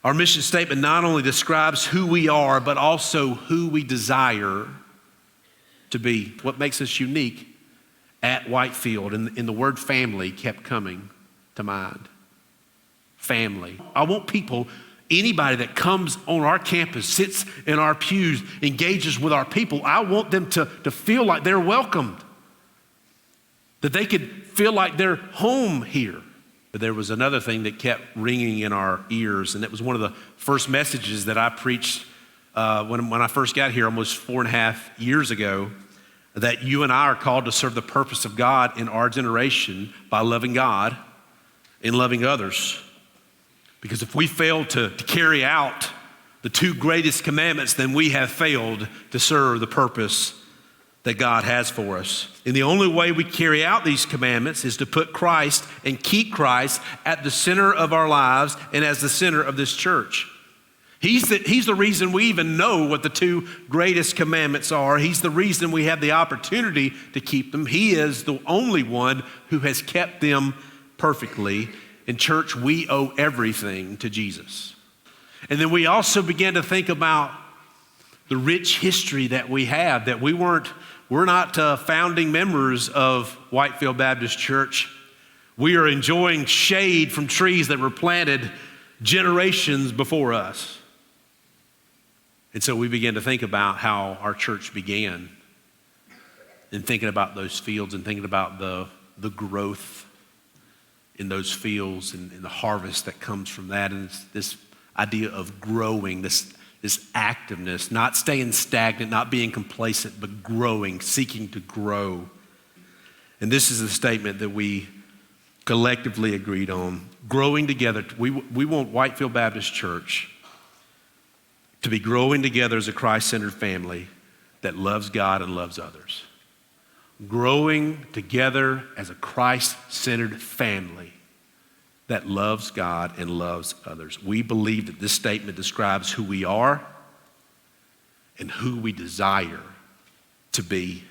Our mission statement not only describes who we are, but also who we desire to be, what makes us unique at Whitefield. And the word family kept coming to mind. Family. I want people, anybody that comes on our campus, sits in our pews, engages with our people, I want them to feel like they're welcomed, that they could feel like they're home here. But there was another thing that kept ringing in our ears, and it was one of the first messages that I preached when I first got here almost 4.5 years ago, that you and I are called to serve the purpose of God in our generation by loving God and loving others. Because if we fail to carry out the two greatest commandments, then we have failed to serve the purpose that God has for us. And the only way we carry out these commandments is to put Christ and keep Christ at the center of our lives and as the center of this church. He's the reason we even know what the two greatest commandments are. He's the reason we have the opportunity to keep them. He is the only one who has kept them perfectly. In church, we owe everything to Jesus. And then we also began to think about the rich history that we have, that we're not founding members of Whitefield Baptist Church. We are enjoying shade from trees that were planted generations before us. And so we began to think about how our church began, and thinking about those fields and thinking about the growth in those fields and the harvest that comes from that. And it's this idea of growing, this activeness, not staying stagnant, not being complacent, but growing, seeking to grow. And this is a statement that we collectively agreed on. Growing together, we want Whitefield Baptist Church to be growing together as a Christ-centered family that loves God and loves others. Growing together as a Christ-centered family that loves God and loves others. We believe that this statement describes who we are and who we desire to be.